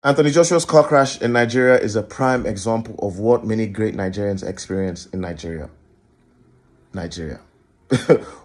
Anthony Joshua's car crash in Nigeria is a prime example of what many great Nigerians experience in Nigeria. Nigeria.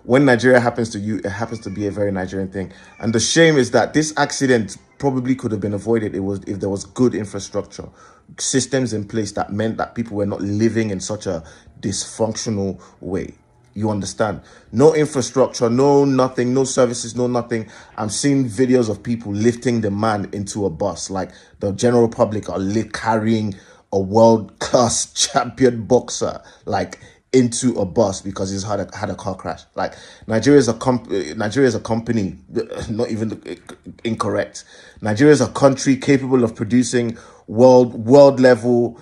When Nigeria happens to you, it happens to be a very Nigerian thing. And the shame is that this accident probably could have been avoided if there was good infrastructure, systems in place that meant that people were not living in such a dysfunctional way. You understand? No infrastructure, no nothing, no services, no nothing. I'm seeing videos of people lifting the man into a bus. Like the general public are carrying a world-class champion boxer, like into a bus because he's had a car crash. Like Nigeria is a company, not even incorrect. Nigeria is a country capable of producing world level,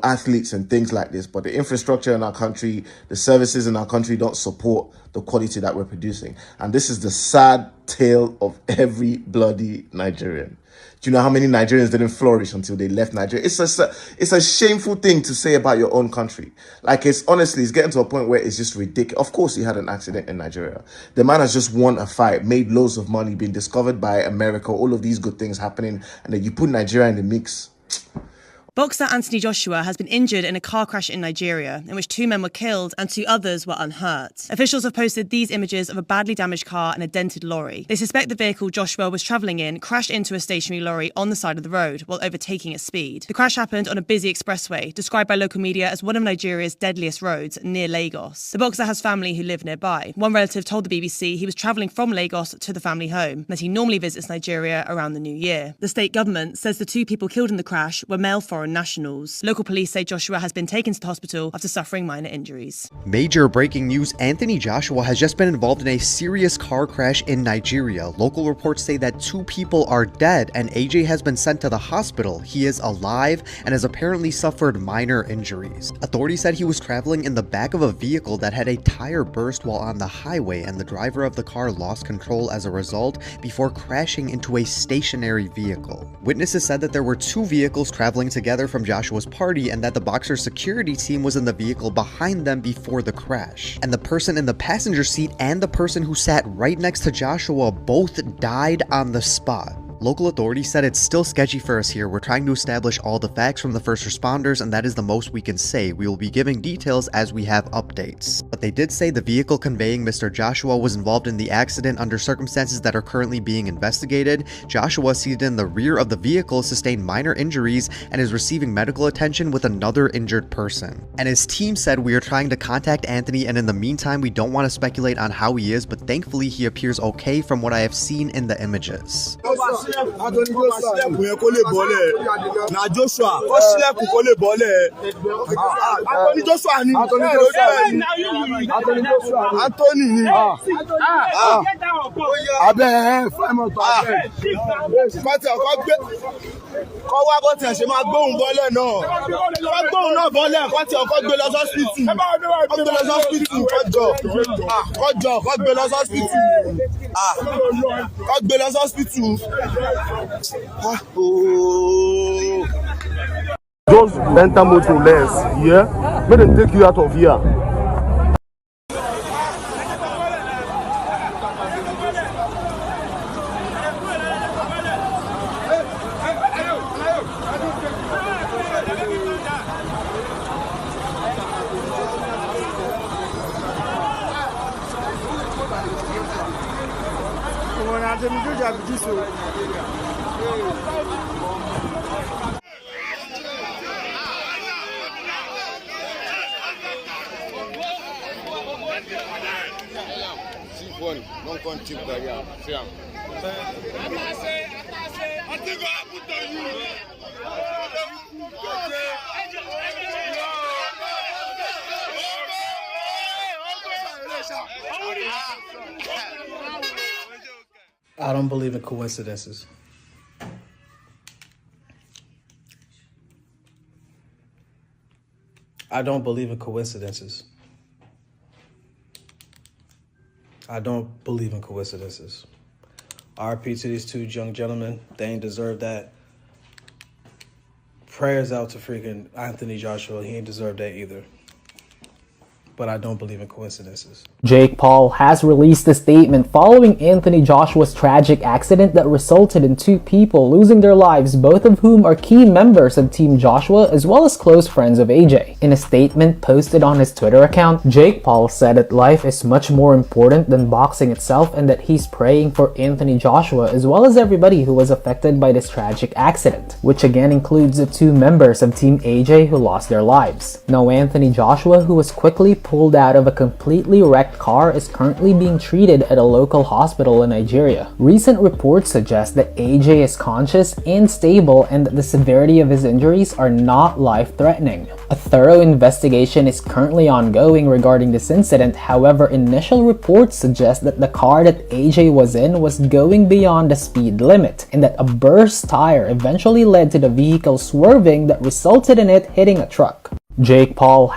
athletes and things like this. But the infrastructure in our country, the services in our country don't support the quality that we're producing. And this is the sad tale of every bloody Nigerian. Do you know how many Nigerians didn't flourish until they left Nigeria? It's a shameful thing to say about your own country. Like, it's getting to a point where it's just ridiculous. Of course, he had an accident in Nigeria. The man has just won a fight, made loads of money, been discovered by America, all of these good things happening, and then you put Nigeria in the mix. Boxer Anthony Joshua has been injured in a car crash in Nigeria, in which 2 men were killed and 2 others were unhurt. Officials have posted these images of a badly damaged car and a dented lorry. They suspect the vehicle Joshua was travelling in crashed into a stationary lorry on the side of the road while overtaking at speed. The crash happened on a busy expressway, described by local media as one of Nigeria's deadliest roads near Lagos. The boxer has family who live nearby. One relative told the BBC he was travelling from Lagos to the family home, and that he normally visits Nigeria around the new year. The state government says the 2 people killed in the crash were male foreign nationals. Local police say Joshua has been taken to the hospital after suffering minor injuries. Major breaking news: Anthony Joshua has just been involved in a serious car crash in Nigeria. Local reports say that 2 people are dead and AJ has been sent to the hospital. He is alive and has apparently suffered minor injuries. Authorities said he was traveling in the back of a vehicle that had a tire burst while on the highway, and the driver of the car lost control as a result before crashing into a stationary vehicle. Witnesses said that there were 2 vehicles traveling together from Joshua's party and that the boxer's security team was in the vehicle behind them before the crash. And the person in the passenger seat and the person who sat right next to Joshua both died on the spot. Local authorities said it's still sketchy for us here. We're trying to establish all the facts from the first responders, and that is the most we can say. We will be giving details as we have updates. But they did say the vehicle conveying Mr. Joshua was involved in the accident under circumstances that are currently being investigated. Joshua, seated in the rear of the vehicle, sustained minor injuries and is receiving medical attention with another injured person. And his team said, "We are trying to contact Anthony, and in the meantime, we don't want to speculate on how he is, but thankfully he appears okay from what I have seen in the images." Anthony sílẹ̀kùn yẹn kó lè bọ́lẹ̀ na Joshua ó sílẹ̀kùn kó lè bọ́lẹ̀ Anthony Joshua ni Anthony ni abẹ́ fẹ́mọ̀tò abẹ́ pátí ọkọ̀ gbé kọ́ wá bó tiẹ̀ ṣe máa gbóhùn bọ́lẹ̀ náà kọ́ gbóhùn náà bọ́lẹ̀ pátí ọkọ̀ gbé lọ sọ́spítù kọ́ gbé lọ sọ́spítù. Just enter motor less, yeah? Make them take you out of here. Don't come cheap barrier. I don't believe in coincidences. I don't believe in coincidences. I don't believe in coincidences. RP to these 2 young gentlemen. They ain't deserve that. Prayers out to freaking Anthony Joshua. He ain't deserve that either. but I don't believe in coincidences. Jake Paul has released a statement following Anthony Joshua's tragic accident that resulted in 2 people losing their lives, both of whom are key members of Team Joshua as well as close friends of AJ. In a statement posted on his Twitter account, Jake Paul said that life is much more important than boxing itself and that he's praying for Anthony Joshua as well as everybody who was affected by this tragic accident, which again includes the 2 members of Team AJ who lost their lives. Now Anthony Joshua, who was quickly pulled out of a completely wrecked car, is currently being treated at a local hospital in Nigeria. Recent reports suggest that AJ is conscious and stable and that the severity of his injuries are not life-threatening. A thorough investigation is currently ongoing regarding this incident. However, initial reports suggest that the car that AJ was in was going beyond the speed limit and that a burst tire eventually led to the vehicle swerving that resulted in it hitting a truck. Jake Paul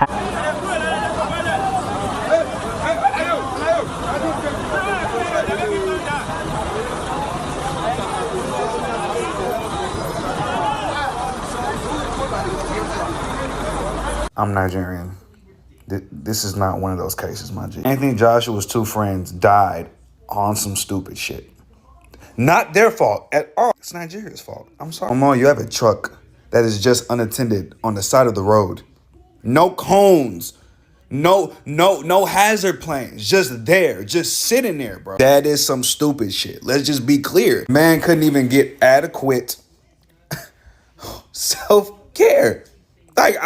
I'm Nigerian. This is not one of those cases, my G. Anthony Joshua's 2 friends died on some stupid shit. Not their fault at all. It's Nigeria's fault. I'm sorry. Mama, you have a truck that is just unattended on the side of the road. No cones. No hazard planes. Just there. Just sitting there, bro. That is some stupid shit. Let's just be clear. Man couldn't even get adequate self-care. Like,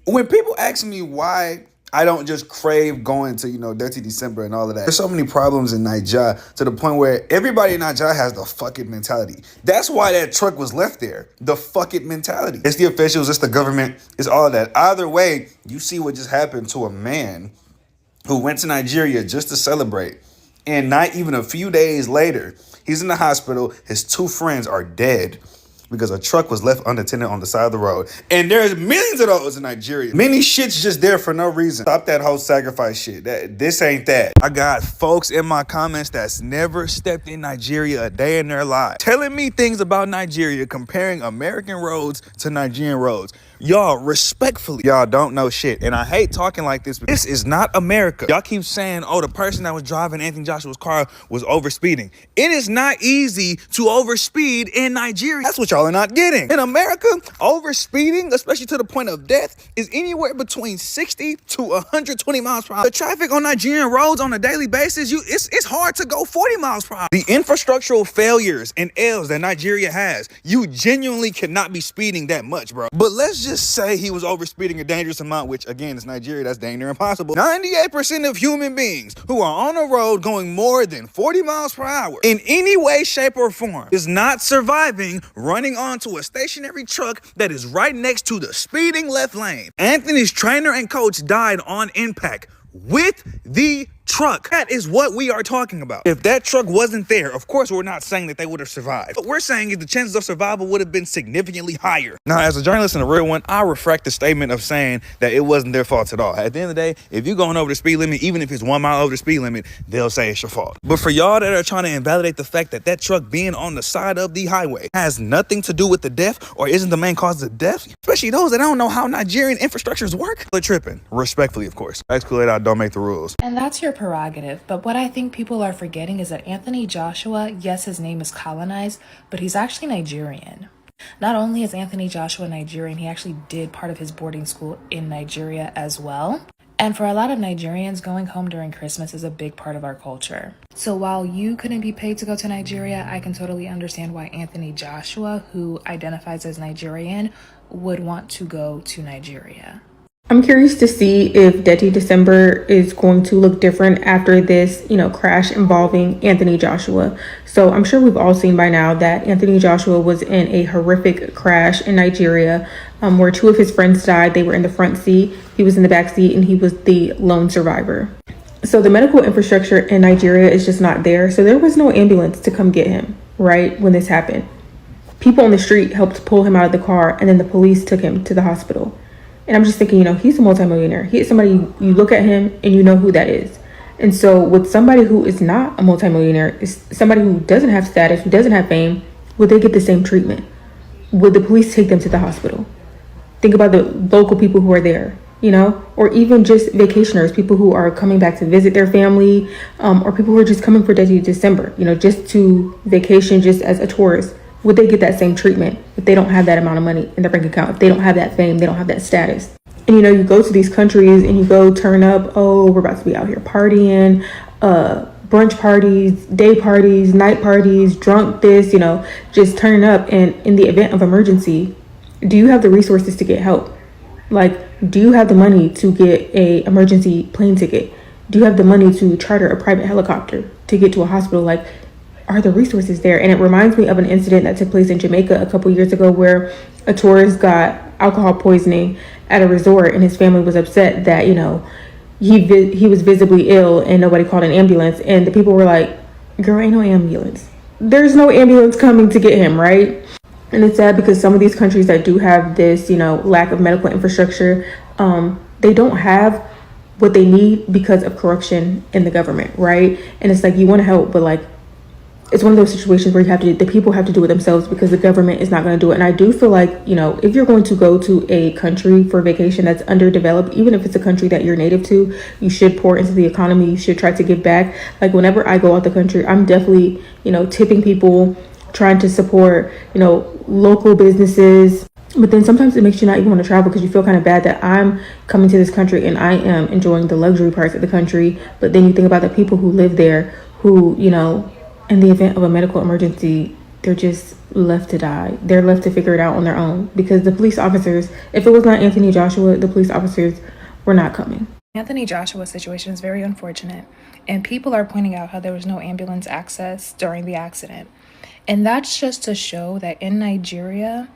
when people ask me why I don't just crave going to, Dirty December and all of that, there's so many problems in Nigeria to the point where everybody in Nigeria has the fuck it mentality. That's why that truck was left there. The fuck it mentality. It's the officials, it's the government, it's all of that. Either way, you see what just happened to a man who went to Nigeria just to celebrate. And not even a few days later, he's in the hospital. His 2 friends are dead because a truck was left unattended on the side of the road. And there's millions of those in Nigeria. Many shit's just there for no reason. Stop that whole sacrifice shit. This ain't that. I got folks in my comments that's never stepped in Nigeria a day in their life, telling me things about Nigeria, comparing American roads to Nigerian roads. Y'all, respectfully, y'all don't know shit. And I hate talking like this, but this is not America. Y'all keep saying, oh, the person that was driving Anthony Joshua's car was overspeeding. It is not easy to overspeed in Nigeria. That's what y'all are not getting. In America, overspeeding, especially to the point of death, is anywhere between 60 to 120 miles per hour. The traffic on Nigerian roads on a daily basis, it's hard to go 40 miles per hour. The infrastructural failures and L's that Nigeria has, you genuinely cannot be speeding that much, bro. But let's just say he was overspeeding a dangerous amount, which again is Nigeria, that's dang near impossible. 98% of human beings who are on a road going more than 40 miles per hour in any way, shape, or form is not surviving running onto a stationary truck that is right next to the speeding left lane. Anthony's trainer and coach died on impact with the truck. That is what we are talking about. If that truck wasn't there, of course, we're not saying that they would have survived. What we're saying is the chances of survival would have been significantly higher. Now, as a journalist and a real one, I refract the statement of saying that it wasn't their fault at all. At the end of the day, if you're going over the speed limit, even if it's 1 mile over the speed limit, they'll say it's your fault. But for y'all that are trying to invalidate the fact that that truck being on the side of the highway has nothing to do with the death or isn't the main cause of death, especially those that don't know how Nigerian infrastructures work, they're tripping. Respectfully, of course. Exclude out, don't make the rules. And that's your prerogative. But what I think people are forgetting is that Anthony Joshua, yes, his name is colonized, but he's actually Nigerian. Not only is Anthony Joshua Nigerian, he actually did part of his boarding school in Nigeria as well. And for a lot of Nigerians, going home during Christmas is a big part of our culture. So while you couldn't be paid to go to Nigeria, I can totally understand why Anthony Joshua, who identifies as Nigerian, would want to go to Nigeria. I'm curious to see if Dirty December is going to look different after this, crash involving Anthony Joshua. So I'm sure we've all seen by now that Anthony Joshua was in a horrific crash in Nigeria, where 2 of his friends died. They were in the front seat, he was in the back seat, and he was the lone survivor. So the medical infrastructure in Nigeria is just not there. So there was no ambulance to come get him, right, when this happened. People on the street helped pull him out of the car, and then the police took him to the hospital. And I'm just thinking, he's a multimillionaire. He is somebody, you look at him and you know who that is. And so with somebody who is not a multimillionaire, is somebody who doesn't have status, who doesn't have fame, would they get the same treatment? Would the police take them to the hospital? Think about the local people who are there. or even just vacationers, people who are coming back to visit their family, or people who are just coming for December, just to vacation, just as a tourist. Would they get that same treatment if they don't have that amount of money in their bank account, if they don't have that fame, they don't have that status? And you go to these countries and you go turn up, oh, we're about to be out here partying, brunch parties, day parties, night parties, drunk this, just turning up. And in the event of emergency, do you have the resources to get help? Like, do you have the money to get a emergency plane ticket? Do you have the money to charter a private helicopter to get to a hospital? Like, are the resources there? And it reminds me of an incident that took place in Jamaica a couple years ago where a tourist got alcohol poisoning at a resort, and his family was upset that, he was visibly ill and nobody called an ambulance. And the people were like, girl, ain't no ambulance. There's no ambulance coming to get him, right? And it's sad because some of these countries that do have this, lack of medical infrastructure, they don't have what they need because of corruption in the government, right? And it's like, you want to help, but like, it's one of those situations where the people have to do it themselves because the government is not going to do it. And I do feel like, if you're going to go to a country for vacation that's underdeveloped, even if it's a country that you're native to, you should pour into the economy. You should try to give back. Like, whenever I go out the country, I'm definitely, tipping people, trying to support, local businesses. But then sometimes it makes you not even want to travel because you feel kind of bad that I'm coming to this country and I am enjoying the luxury parts of the country. But then you think about the people who live there who, in the event of a medical emergency, they're just left to die. They're left to figure it out on their own because the police officers, if it was not Anthony Joshua, the police officers were not coming. Anthony Joshua's situation is very unfortunate, and people are pointing out how there was no ambulance access during the accident. And that's just to show that in Nigeria,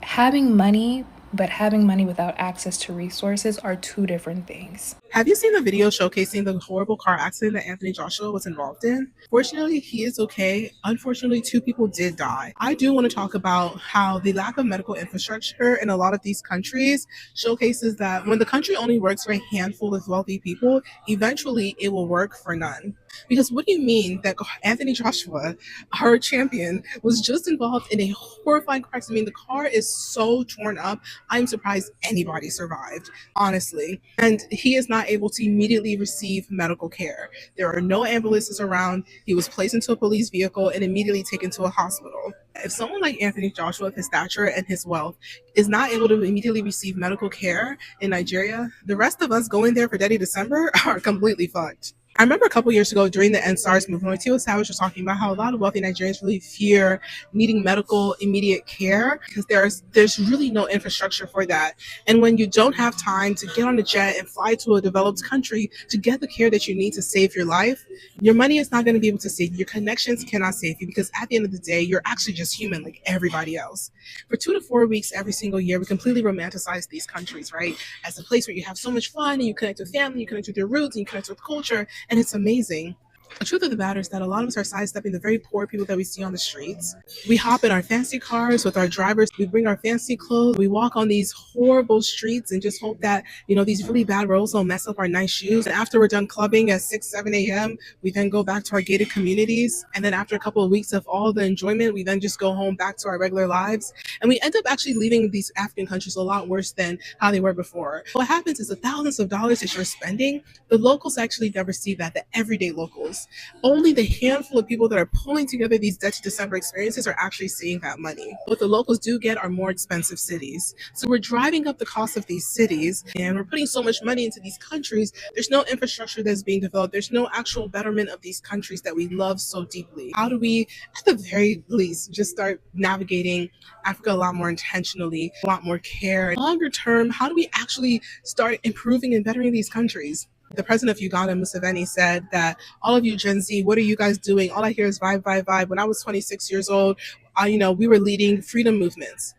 having money without access to resources are two different things. Have you seen the video showcasing the horrible car accident that Anthony Joshua was involved in? Fortunately, he is okay. Unfortunately, 2 people did die. I do want to talk about how the lack of medical infrastructure in a lot of these countries showcases that when the country only works for a handful of wealthy people, eventually it will work for none. Because what do you mean that Anthony Joshua, our champion, was just involved in a horrifying car accident? I mean, the car is so torn up. I'm surprised anybody survived, honestly. And he is not able to immediately receive medical care. There are no ambulances around. He was placed into a police vehicle and immediately taken to a hospital. If someone like Anthony Joshua, with his stature and his wealth, is not able to immediately receive medical care in Nigeria, the rest of us going there for Dirty December are completely fucked. I remember a couple years ago during the NSARS movement, when Tio Savage was talking about how a lot of wealthy Nigerians really fear needing medical immediate care because there's really no infrastructure for that. And when you don't have time to get on a jet and fly to a developed country to get the care that you need to save your life, your money is not going to be able to save you. Your connections cannot save you because at the end of the day, you're actually just human like everybody else. For 2 to 4 weeks every single year, we completely romanticize these countries, right? As a place where you have so much fun and you connect with family, you connect with your roots, and you connect with culture. And it's amazing. The truth of the matter is that a lot of us are sidestepping the very poor people that we see on the streets. We hop in our fancy cars with our drivers. We bring our fancy clothes. We walk on these horrible streets and just hope that, these really bad roads don't mess up our nice shoes. And after we're done clubbing at 6, 7 a.m., we then go back to our gated communities. And then after a couple of weeks of all the enjoyment, we then just go home back to our regular lives. And we end up actually leaving these African countries a lot worse than how they were before. What happens is the thousands of dollars that you're spending, the locals actually never see that, the everyday locals. Only the handful of people that are pulling together these Dirty December experiences are actually seeing that money. What the locals do get are more expensive cities. So we're driving up the cost of these cities and we're putting so much money into these countries. There's no infrastructure that's being developed. There's no actual betterment of these countries that we love so deeply. How do we, at the very least, just start navigating Africa a lot more intentionally, a lot more care? Longer term, how do we actually start improving and bettering these countries? The president of Uganda, Museveni, said that all of you Gen Z, what are you guys doing? All I hear is vibe, vibe, vibe. When I was 26 years old, we were leading freedom movements.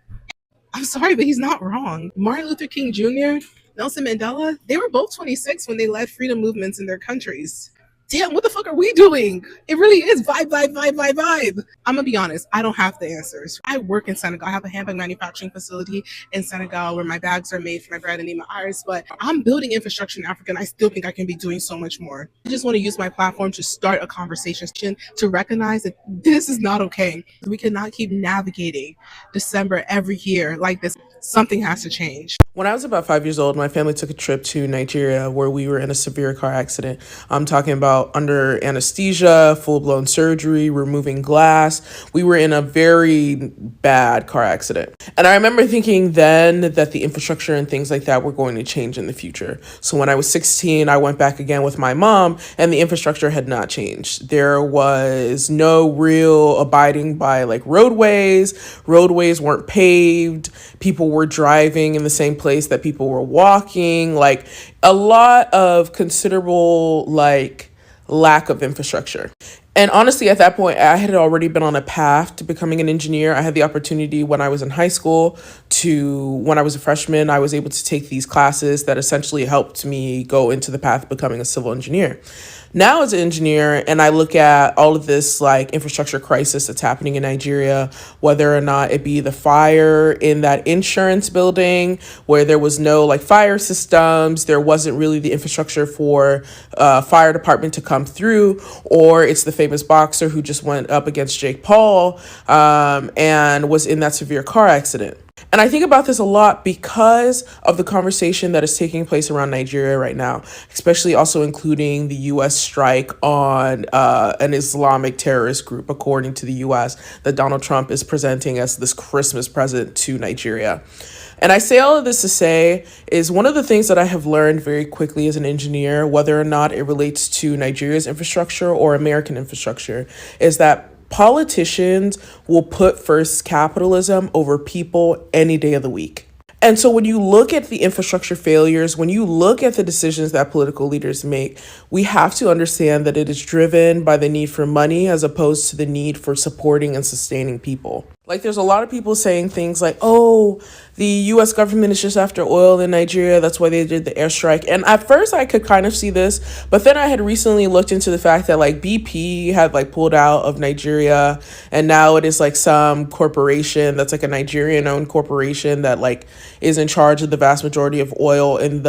I'm sorry, but he's not wrong. Martin Luther King Jr., Nelson Mandela, they were both 26 when they led freedom movements in their countries. damn, what the fuck are we doing? It really is vibe. I'm gonna be honest, I don't have the answers. I work in Senegal. I have a handbag manufacturing facility in Senegal where my bags are made for my brand and Nima Iris, but I'm building infrastructure in Africa and I still think I can be doing so much more. I just want to use my platform to start a conversation to recognize that this is not okay. We cannot keep navigating December every year like this. Something has to change. When I was about 5 years old, my family took a trip to Nigeria where we were in a severe car accident. I'm talking about under anesthesia, full-blown surgery, removing glass. We were in a very bad car accident. And I remember thinking then that the infrastructure and things like that were going to change in the future. So when I was 16, I went back again with my mom and the infrastructure had not changed. There was no real abiding by like roadways. Roadways weren't paved. People were driving in the same place that people were walking, like a lot of considerable like lack of infrastructure. And honestly, at that point, I had already been on a path to becoming an engineer. I had the opportunity when I was in high school when I was a freshman, I was able to take these classes that essentially helped me go into the path of becoming a civil engineer. Now as an engineer, and I look at all of this like infrastructure crisis that's happening in Nigeria, whether or not it be the fire in that insurance building where there was no like fire systems, there wasn't really the infrastructure for fire department to come through, or it's the famous boxer who just went up against Jake Paul and was in that severe car accident. And I think about this a lot because of the conversation that is taking place around Nigeria right now, especially also including the U.S. strike on an Islamic terrorist group, according to the U.S., that Donald Trump is presenting as this Christmas present to Nigeria. And I say all of this to say is one of the things that I have learned very quickly as an engineer, whether or not it relates to Nigeria's infrastructure or American infrastructure, is that politicians will put first capitalism over people any day of the week. And so when you look at the infrastructure failures, when you look at the decisions that political leaders make, we have to understand that it is driven by the need for money as opposed to the need for supporting and sustaining people. Like there's a lot of people saying things like, oh, the U.S. government is just after oil in Nigeria. That's why they did the airstrike. And at first I could kind of see this, but then I had recently looked into the fact that like BP had like pulled out of Nigeria, and now it is like some corporation that's like a Nigerian owned corporation that like is in charge of the vast majority of oil in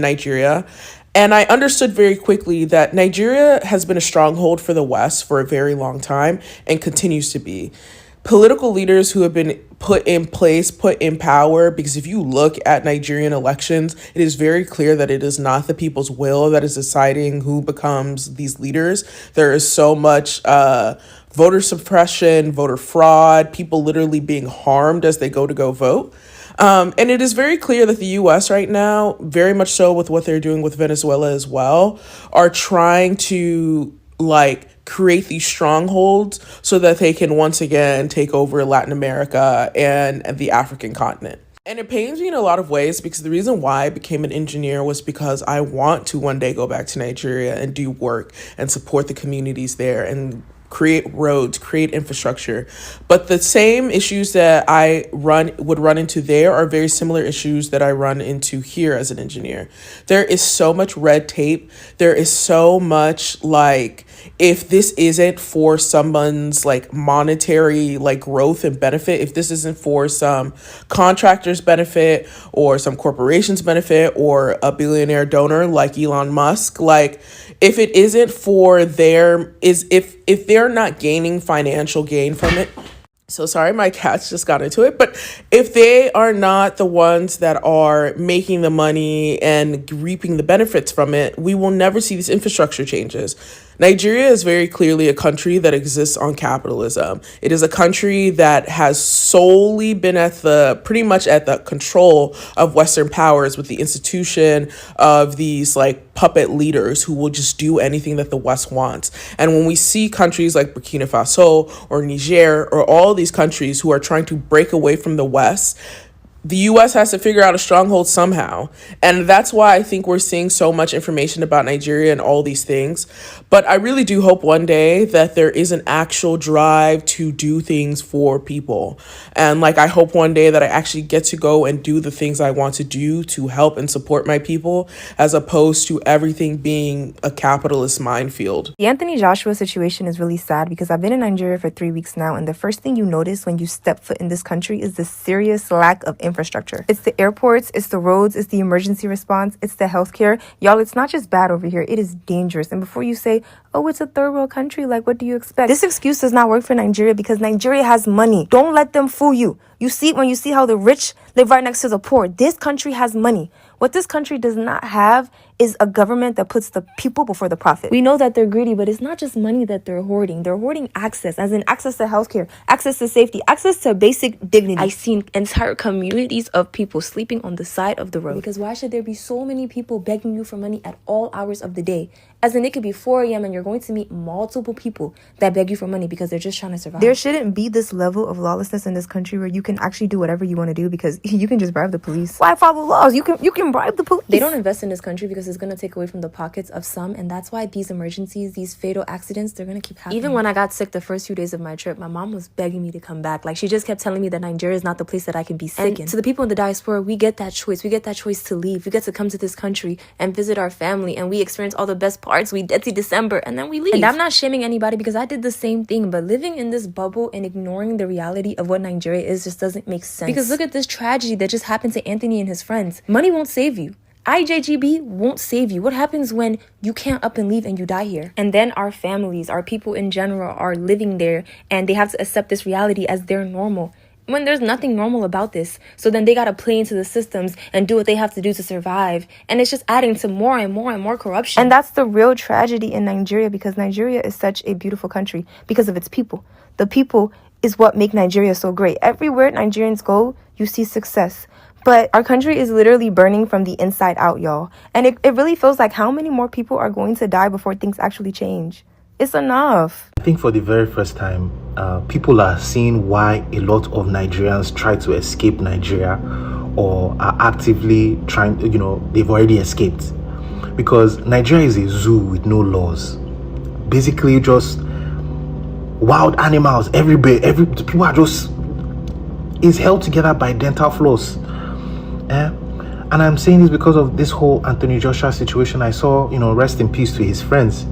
Nigeria. And I understood very quickly that Nigeria has been a stronghold for the West for a very long time and continues to be. Political leaders who have been put in place, put in power, because if you look at Nigerian elections, it is very clear that it is not the people's will that is deciding who becomes these leaders. There is so much voter suppression, voter fraud, people literally being harmed as they go vote. And it is very clear that the U.S. right now, very much so with what they're doing with Venezuela as well, are trying to like create these strongholds so that they can once again take over Latin America and the African continent. And it pains me in a lot of ways because the reason why I became an engineer was because I want to one day go back to Nigeria and do work and support the communities there and create roads, create infrastructure. But the same issues that I would run into there are very similar issues that I run into here as an engineer. There is so much red tape. There is so much like, if this isn't for someone's like monetary like growth and benefit, if this isn't for some contractor's benefit or some corporation's benefit or a billionaire donor like Elon Musk, like if it isn't for if they're not gaining financial gain from it. So sorry, my cats just got into it. But if they are not the ones that are making the money and reaping the benefits from it, we will never see these infrastructure changes. Nigeria is very clearly a country that exists on capitalism. It is a country that has solely been pretty much at the control of Western powers with the institution of these like puppet leaders who will just do anything that the West wants. And when we see countries like Burkina Faso or Niger or all these countries who are trying to break away from the West, the US has to figure out a stronghold somehow. And that's why I think we're seeing so much information about Nigeria and all these things. But I really do hope one day that there is an actual drive to do things for people. And like, I hope one day that I actually get to go and do the things I want to do to help and support my people, as opposed to everything being a capitalist minefield. The Anthony Joshua situation is really sad because I've been in Nigeria for 3 weeks now, and the first thing you notice when you step foot in this country is the serious lack of infrastructure. It's the airports, it's the roads, it's the emergency response, it's the healthcare. Y'all, it's not just bad over here, it is dangerous. And before you say, oh, it's a third world country, like, what do you expect? This excuse does not work for Nigeria because Nigeria has money. Don't let them fool you. You see, when you see how the rich live right next to the poor, this country has money. What this country does not have is a government that puts the people before the profit. We know that they're greedy, but it's not just money that they're hoarding. They're hoarding access, as in access to healthcare, access to safety, access to basic dignity. I've seen entire communities of people sleeping on the side of the road. Because why should there be so many people begging you for money at all hours of the day? As in, it could be 4 a.m. and you're going to meet multiple people that beg you for money because they're just trying to survive. There shouldn't be this level of lawlessness in this country where you can actually do whatever you want to do because you can just bribe the police. Why follow laws? You can bribe the police. They don't invest in this country because it's going to take away from the pockets of some, and that's why these emergencies, these fatal accidents, they're going to keep happening. Even when I got sick the first few days of my trip, my mom was begging me to come back. Like, she just kept telling me that Nigeria is not the place that I can be sick in. To the people in the diaspora, we get that choice. We get that choice to leave. We get to come to this country and visit our family, and we experience all the best parts. We get to December, and then we leave. And I'm not shaming anybody because I did the same thing, but living in this bubble and ignoring the reality of what Nigeria is just doesn't make sense. Because look at this tragedy that just happened to Anthony and his friends. Money won't save you. IJGB won't save you. What happens when you can't up and leave and you die here? And then our families, our people in general are living there and they have to accept this reality as their normal, when there's nothing normal about this. So then they gotta play into the systems and do what they have to do to survive. And it's just adding to more and more and more corruption. And that's the real tragedy in Nigeria, because Nigeria is such a beautiful country because of its people. The people is what make Nigeria so great. Everywhere Nigerians go, you see success. But our country is literally burning from the inside out, y'all. And it really feels like how many more people are going to die before things actually change? It's enough. I think for the very first time, people are seeing why a lot of Nigerians try to escape Nigeria or are actively trying, they've already escaped. Because Nigeria is a zoo with no laws. Basically just wild animals everywhere. People are just, is held together by dental floss. And I'm saying this because of this whole Anthony Joshua situation. I saw, rest in peace to his friends.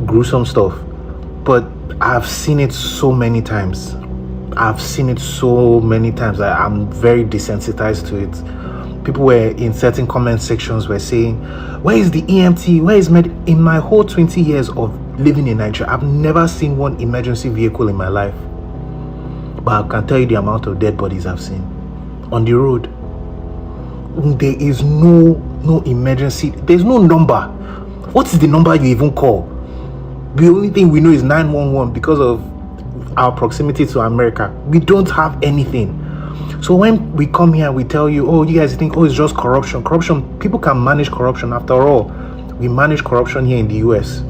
Gruesome stuff. But I've seen it so many times. I'm very desensitized to it. People were in certain comment sections were saying, where is the EMT? Where is in my whole 20 years of living in Nigeria, I've never seen one emergency vehicle in my life. But I can tell you the amount of dead bodies I've seen on the road. There is no emergency. There's no number. What is the number you even call? The only thing we know is 911 because of our proximity to America. We don't have anything. So when we come here, we tell you, oh, you guys think, oh, it's just corruption. Corruption, people can manage corruption. After all, we manage corruption here in the US.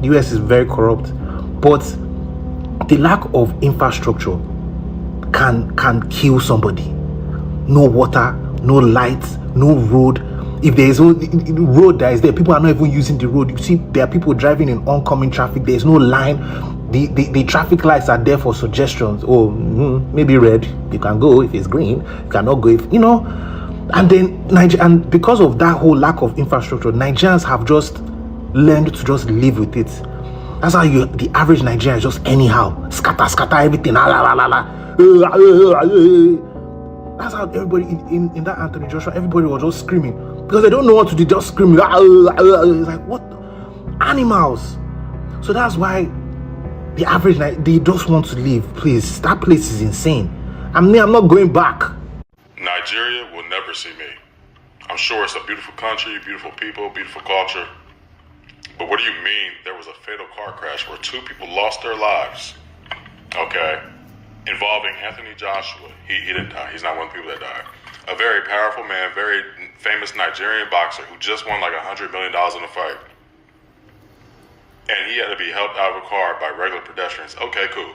The US is very corrupt. But the lack of infrastructure can kill somebody. No water, no lights, no road. If there is no road that is there, people are not even using the road. You see, there are people driving in oncoming traffic. There's no line. The traffic lights are there for suggestions. Oh, maybe red, you can go. If it's green, you cannot go. And then and because of that whole lack of infrastructure, Nigerians have just learned to just live with it. That's how the average Nigerian is just anyhow scatter everything. That's how everybody in that Anthony Joshua, everybody was just screaming because they don't know what to do, just screaming. It's like, what? Animals. So that's why the average, they just want to leave. Please, that place is insane. I'm not going back. Nigeria will never see me. I'm sure it's a beautiful country, beautiful people, beautiful culture. But what do you mean there was a fatal car crash where 2 people lost their lives? Okay. Involving Anthony Joshua. He didn't die. He's not one of the people that died. A very powerful man, very famous Nigerian boxer who just won like $100 million in a fight. And he had to be helped out of a car by regular pedestrians. Okay, cool.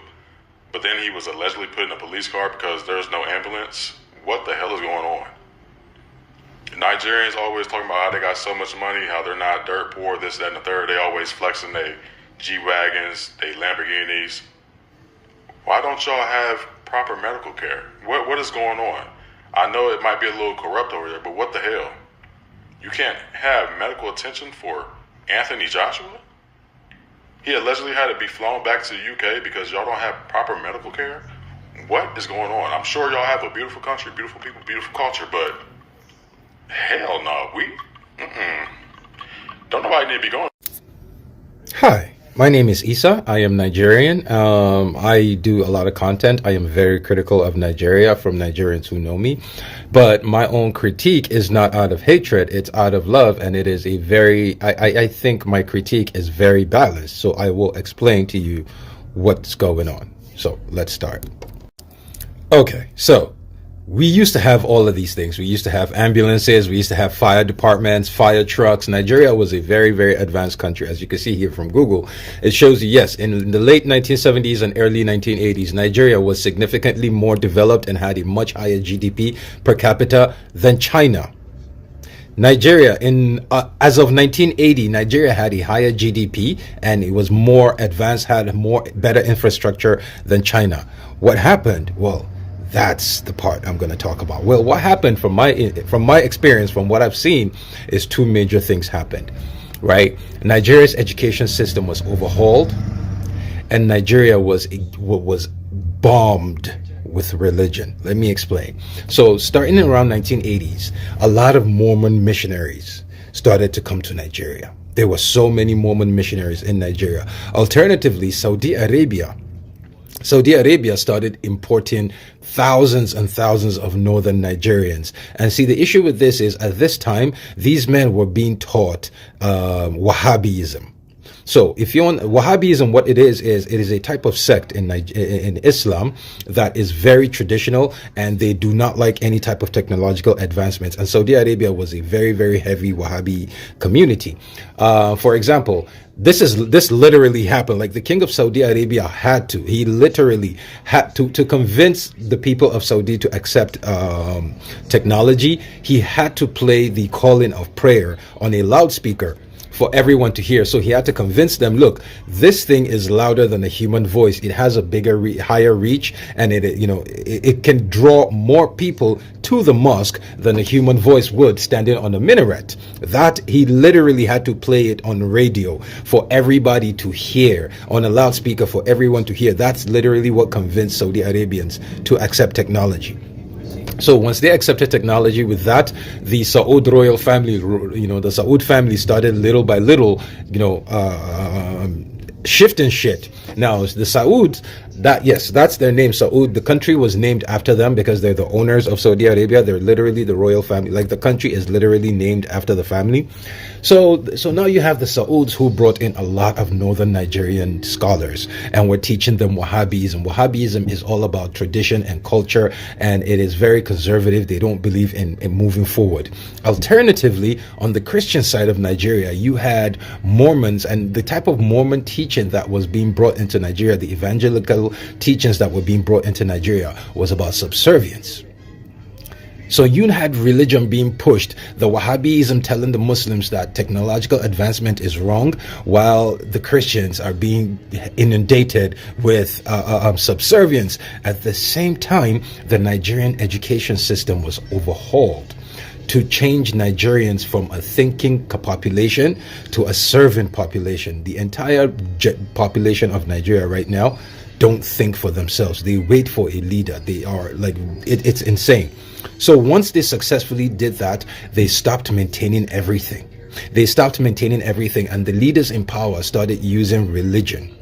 But then he was allegedly put in a police car because there's no ambulance. What the hell is going on? Nigerians always talking about how they got so much money, how they're not dirt poor, this, that, and the third. They always flexing they G-Wagons, they Lamborghinis. Why don't y'all have proper medical care? What is going on? I know it might be a little corrupt over there, but what the hell? You can't have medical attention for Anthony Joshua? He allegedly had to be flown back to the UK because y'all don't have proper medical care? What is going on? I'm sure y'all have a beautiful country, beautiful people, beautiful culture, but hell no, don't nobody need to be going. Hi, my name is Isa. I am Nigerian. I do a lot of content. I am very critical of Nigeria from Nigerians who know me. But my own critique is not out of hatred. It's out of love. And it is a very, I think my critique is very balanced. So I will explain to you what's going on. So let's start. Okay, so we used to have all of these things. We used to have ambulances. We used to have fire departments, fire trucks. Nigeria was a very, very advanced country. As you can see here from Google, it shows you, yes, in the late 1970s and early 1980s, Nigeria was significantly more developed and had a much higher GDP per capita than China. Nigeria, as of 1980, Nigeria had a higher GDP and it was more advanced, had better infrastructure than China. What happened? Well, that's the part I'm going to talk about. Well, what happened from my experience, from what I've seen, is two major things happened, right? Nigeria's education system was overhauled, and Nigeria was bombed with religion. Let me explain. So, starting in around 1980s, a lot of Mormon missionaries started to come to Nigeria. There were so many Mormon missionaries in Nigeria. Alternatively, Saudi Arabia started importing thousands and thousands of northern Nigerians. And see, the issue with this is, at this time, these men were being taught Wahhabism. So if you want Wahhabism, what it is it is a type of sect in Islam that is very traditional, and they do not like any type of technological advancements. And Saudi Arabia was a very, very heavy Wahhabi community. For example, this literally happened. Like, the king of Saudi Arabia he literally had to convince the people of Saudi to accept technology. He had to play the calling of prayer on a loudspeaker for everyone to hear. So he had to convince them, look, this thing is louder than a human voice. It has a bigger, higher reach, and it can draw more people to the mosque than a human voice would standing on a minaret. That he literally had to play it on radio for everybody to hear, on a loudspeaker for everyone to hear. That's literally what convinced Saudi Arabians to accept technology. So once they accepted technology, with that, the Saud royal family, the Saud family started little by little, shifting shit. Now, the Sauds, that's their name, Saud. The country was named after them because they're the owners of Saudi Arabia. They're literally the royal family. Like, the country is literally named after the family. So now you have the Sauds, who brought in a lot of northern Nigerian scholars, and were teaching them Wahhabism. Wahhabism is all about tradition and culture, and it is very conservative. They don't believe in moving forward. Alternatively, on the Christian side of Nigeria, you had Mormons, and the type of Mormon teaching that was being brought into Nigeria, the evangelical teachings that were being brought into Nigeria, was about subservience. So you had religion being pushed, the Wahhabism telling the Muslims that technological advancement is wrong, while the Christians are being inundated with subservience. At the same time, the Nigerian education system was overhauled to change Nigerians from a thinking population to a serving population. The entire population of Nigeria right now don't think for themselves. They wait for a leader. They are like, it's insane. So once they successfully did that, they stopped maintaining everything. And the leaders in power started using religion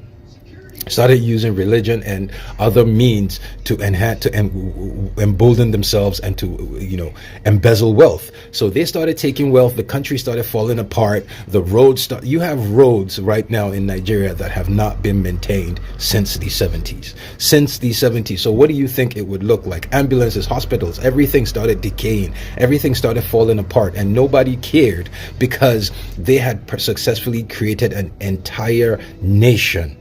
and other means to enhance, to embolden themselves, and to embezzle wealth. So they started taking wealth. The country started falling apart. The roads you have roads right now in Nigeria that have not been maintained since the 70s. So what do you think it would look like? Ambulances, hospitals, everything started decaying. Everything started falling apart, and nobody cared because they had successfully created an entire nation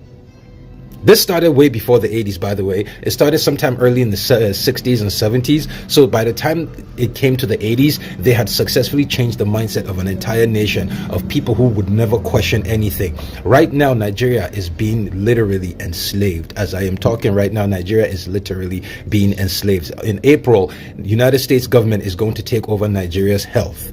This started way before the 80s, by the way. It started sometime early in the 60s and 70s. So by the time it came to the 80s, they had successfully changed the mindset of an entire nation of people who would never question anything. Right now, Nigeria is being literally enslaved. As I am talking right now, Nigeria is literally being enslaved. In April, the United States government is going to take over Nigeria's health.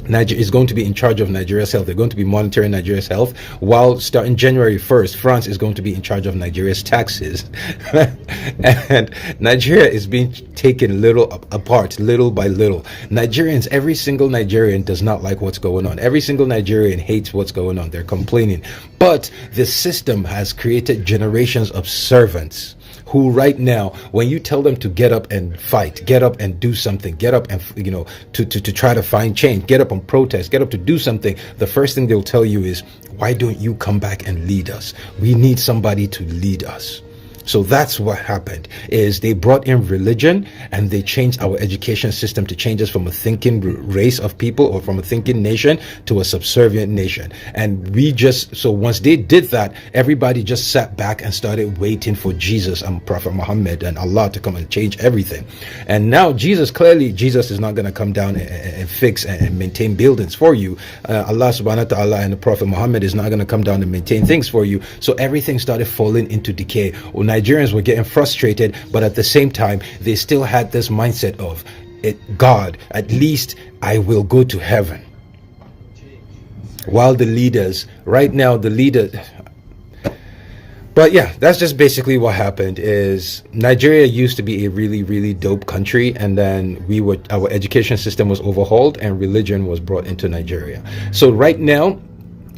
Nigeria is going to be in charge of Nigeria's health. They're going to be monitoring Nigeria's health, while starting January 1st, France is going to be in charge of Nigeria's taxes. And Nigeria is being taken apart, little by little. Nigerians, every single Nigerian does not like what's going on. Every single Nigerian hates what's going on. They're complaining. But the system has created generations of servants who right now, when you tell them to get up and fight, get up and do something, get up and, to try to find change, get up and protest, get up to do something, the first thing they'll tell you is, why don't you come back and lead us? We need somebody to lead us. So that's what happened, is they brought in religion and they changed our education system to change us from a thinking race of people, or from a thinking nation to a subservient nation. And so once they did that, everybody just sat back and started waiting for Jesus and Prophet Muhammad and Allah to come and change everything. And now Jesus is not going to come down and fix and maintain buildings for you. Allah subhanahu wa ta'ala and the Prophet Muhammad is not going to come down and maintain things for you. So everything started falling into decay. Nigerians were getting frustrated, but at the same time, they still had this mindset of, God, at least I will go to heaven. While the leaders, but yeah, that's just basically what happened. Is Nigeria used to be a really, really dope country, and then our education system was overhauled and religion was brought into Nigeria. So right now,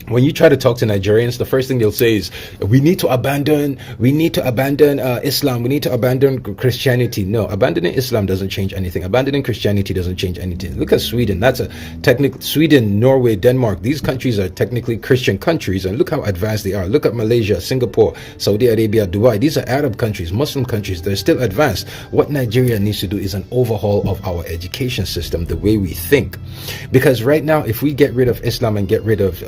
when you try to talk to Nigerians, the first thing they'll say is, we need to abandon Islam, we need to abandon Christianity. No, abandoning Islam doesn't change anything. Abandoning Christianity doesn't change anything. Look at Sweden. Sweden, Norway, Denmark. These countries are technically Christian countries, and look how advanced they are. Look at Malaysia, Singapore, Saudi Arabia, Dubai. These are Arab countries, Muslim countries. They're still advanced. What Nigeria needs to do is an overhaul of our education system, the way we think. Because right now, if we get rid of Islam and get rid of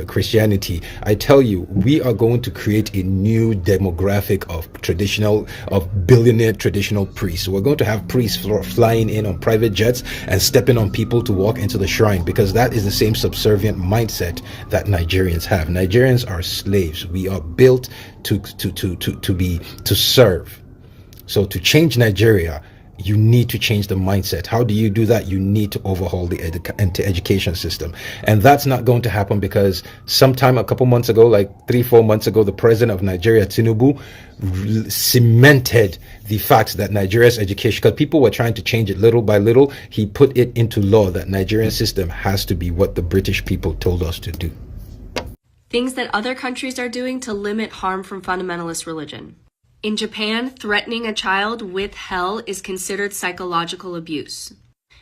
Christianity, I tell you, we are going to create a new demographic of billionaire traditional priests. We're going to have priests flying in on private jets and stepping on people to walk into the shrine, because that is the same subservient mindset that Nigerians have. Nigerians are slaves. We are built to serve. So to change Nigeria, you need to change the mindset. How do you do that? You need to overhaul the education system. And that's not going to happen because sometime a couple months ago, like 3-4 months ago, the president of Nigeria, Tinubu, cemented the fact that Nigeria's education, because people were trying to change it little by little, he put it into law that Nigerian system has to be what the British people told us to do. Things that other countries are doing to limit harm from fundamentalist religion. In Japan, threatening a child with hell is considered psychological abuse.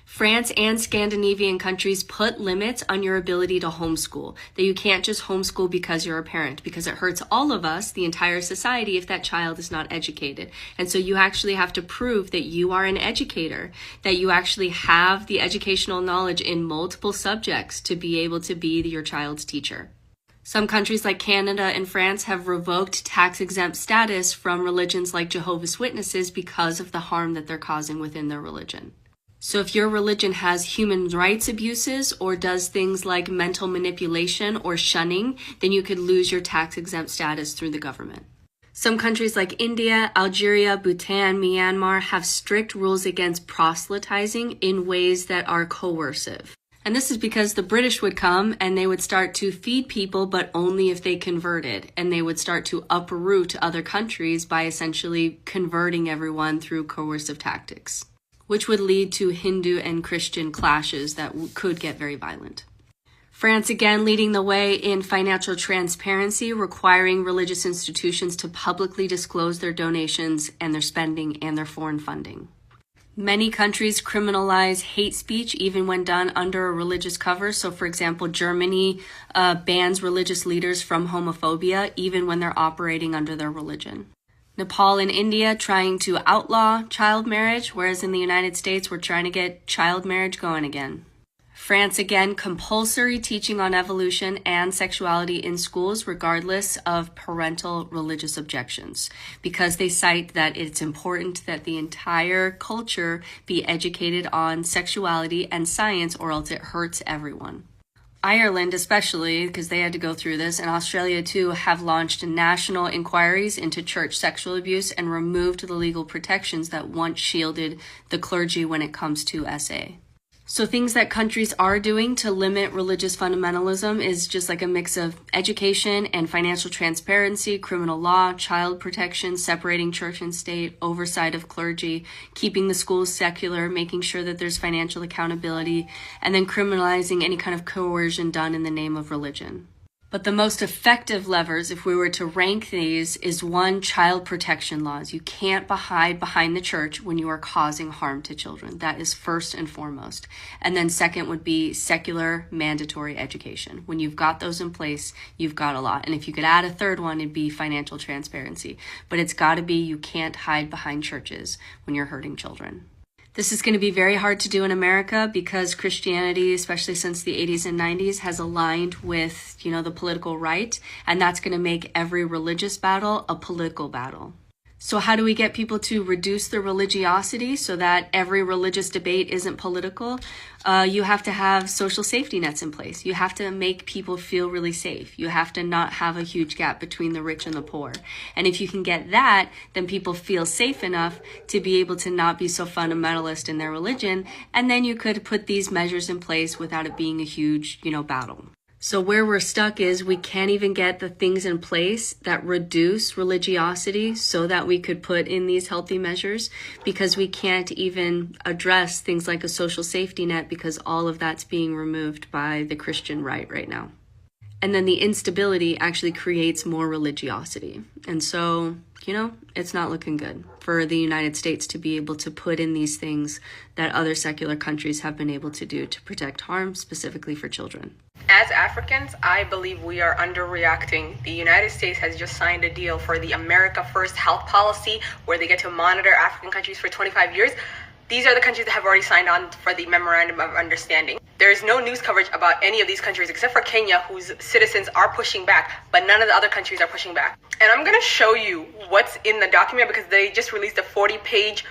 France and Scandinavian countries put limits on your ability to homeschool, that you can't just homeschool because you're a parent, because it hurts all of us, the entire society, if that child is not educated. And so you actually have to prove that you are an educator, that you actually have the educational knowledge in multiple subjects to be able to be your child's teacher. Some countries like Canada and France have revoked tax-exempt status from religions like Jehovah's Witnesses because of the harm that they're causing within their religion. So if your religion has human rights abuses or does things like mental manipulation or shunning, then you could lose your tax-exempt status through the government. Some countries like India, Algeria, Bhutan, Myanmar have strict rules against proselytizing in ways that are coercive. And this is because the British would come and they would start to feed people, but only if they converted. And they would start to uproot other countries by essentially converting everyone through coercive tactics, which would lead to Hindu and Christian clashes that could get very violent. France again leading the way in financial transparency, requiring religious institutions to publicly disclose their donations and their spending and their foreign funding. Many countries criminalize hate speech even when done under a religious cover. So, for example, Germany bans religious leaders from homophobia even when they're operating under their religion. Nepal and India trying to outlaw child marriage, whereas in the United States, we're trying to get child marriage going again. France, again, compulsory teaching on evolution and sexuality in schools, regardless of parental religious objections, because they cite that it's important that the entire culture be educated on sexuality and science, or else it hurts everyone. Ireland, especially, because they had to go through this, and Australia too, have launched national inquiries into church sexual abuse and removed the legal protections that once shielded the clergy when it comes to SA. So things that countries are doing to limit religious fundamentalism is just like a mix of education and financial transparency, criminal law, child protection, separating church and state, oversight of clergy, keeping the schools secular, making sure that there's financial accountability, and then criminalizing any kind of coercion done in the name of religion. But the most effective levers, if we were to rank these, is one, child protection laws. You can't hide behind the church when you are causing harm to children. That is first and foremost. And then second would be secular mandatory education. When you've got those in place, you've got a lot. And if you could add a third one, it'd be financial transparency. But it's got to be, you can't hide behind churches when you're hurting children. This is going to be very hard to do in America because Christianity, especially since the 80s and 90s, has aligned with, the political right, and that's going to make every religious battle a political battle. So how do we get people to reduce their religiosity so that every religious debate isn't political? You have to have social safety nets in place. You have to make people feel really safe. You have to not have a huge gap between the rich and the poor. And if you can get that, then people feel safe enough to be able to not be so fundamentalist in their religion. And then you could put these measures in place without it being a huge, battle. So where we're stuck is we can't even get the things in place that reduce religiosity so that we could put in these healthy measures, because we can't even address things like a social safety net because all of that's being removed by the Christian right now. And then the instability actually creates more religiosity. And so, it's not looking good for the United States to be able to put in these things that other secular countries have been able to do to protect harm, specifically for children. As Africans, I believe we are underreacting. The United States has just signed a deal for the America First health policy where they get to monitor African countries for 25 years. These are the countries that have already signed on for the Memorandum of Understanding. There is no news coverage about any of these countries except for Kenya, whose citizens are pushing back, but none of the other countries are pushing back. And I'm going to show you what's in the document because they just released a 40-page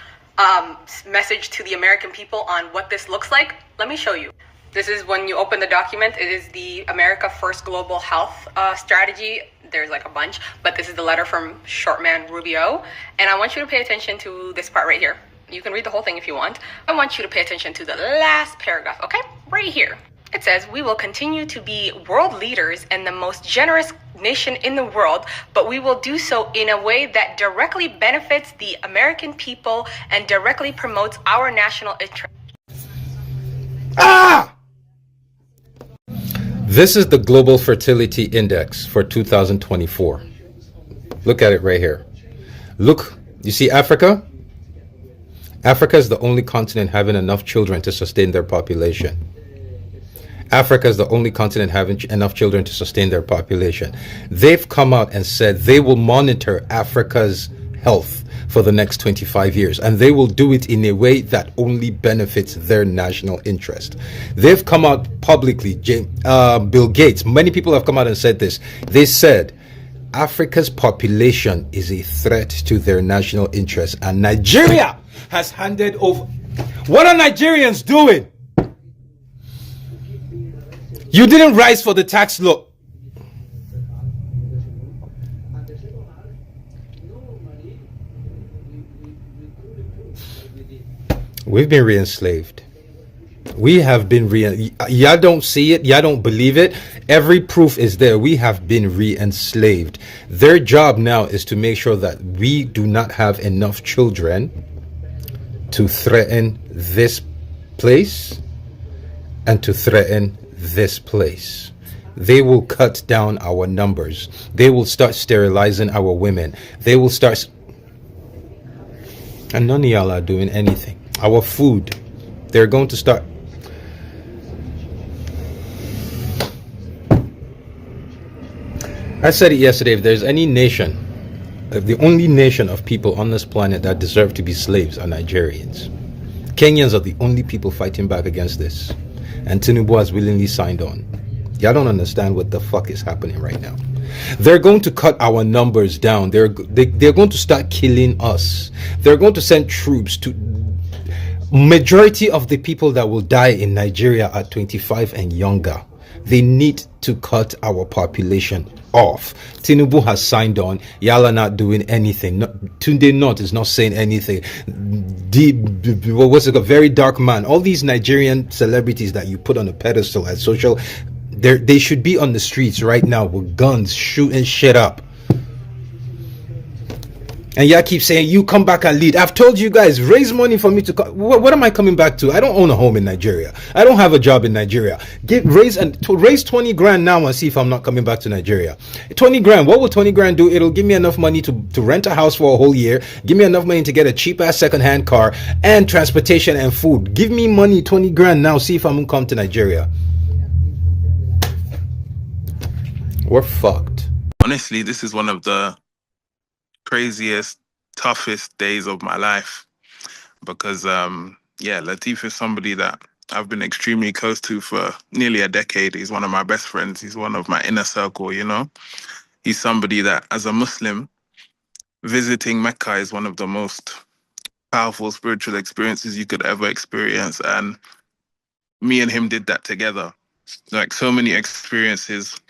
message to the American people on what this looks like. Let me show you. This is when you open the document. It is the America First Global Health Strategy. There's like a bunch, but this is the letter from Shortman Rubio. And I want you to pay attention to this part right here. You can read the whole thing if you want. I want you to pay attention to the last paragraph, okay? Right here. It says, we will continue to be world leaders and the most generous nation in the world, but we will do so in a way that directly benefits the American people and directly promotes our national interest. This is the Global Fertility Index for 2024. Look at it right here. Look, you see Africa? Africa is the only continent having enough children to sustain their population. Africa is the only continent having enough children to sustain their population. They've come out and said they will monitor Africa's health for the next 25 years, and they will do it in a way that only benefits their national interest. They've come out publicly, Bill Gates, many people have come out and said this. They said Africa's population is a threat to their national interest, and Nigeria has handed over. What are Nigerians doing? You didn't rise for the tax law. We've been re-enslaved. We have been y'all don't see it, y'all don't believe it. Every proof is there. We have been re-enslaved. Their job now is to make sure that we do not have enough children to threaten this place and to threaten this place. They will cut down our numbers. They will start sterilizing our women. They will start, and none of y'all are doing anything. Our food, they're going to start. I said it yesterday, if there's any nation, the only nation of people on this planet that deserve to be slaves are Nigerians. Kenyans are the only people fighting back against this. and Tinubu has willingly signed on. Y'all don't understand what the fuck is happening right now. They're going to cut our numbers down. They're going to start killing us. They're going to send troops to. Majority of the people that will die in Nigeria are 25 and younger. They need to cut our population off. Tinubu has signed on. Y'all are not doing anything. Tunde Not is not saying anything. What's it, a very dark man. All these Nigerian celebrities that you put on a pedestal as social, they should be on the streets right now with guns shooting shit up. And y'all keep saying, you come back and lead. I've told you guys, raise money for me to come. What am I coming back to? I don't own a home in Nigeria. I don't have a job in Nigeria. Raise 20 grand now and see if I'm not coming back to Nigeria. 20 grand. What will 20 grand do? It'll give me enough money to rent a house for a whole year. Give me enough money to get a cheap ass second-hand car and transportation and food. Give me money, 20 grand now. See if I'm going to come to Nigeria. We're fucked. Honestly, this is one of the craziest, toughest days of my life because Latif is somebody that I've been extremely close to for nearly a decade. He's one of my best friends. He's one of my inner circle, you know. He's somebody that, as a Muslim, visiting Mecca is one of the most powerful spiritual experiences you could ever experience, and me and him did that together. Like, so many experiences.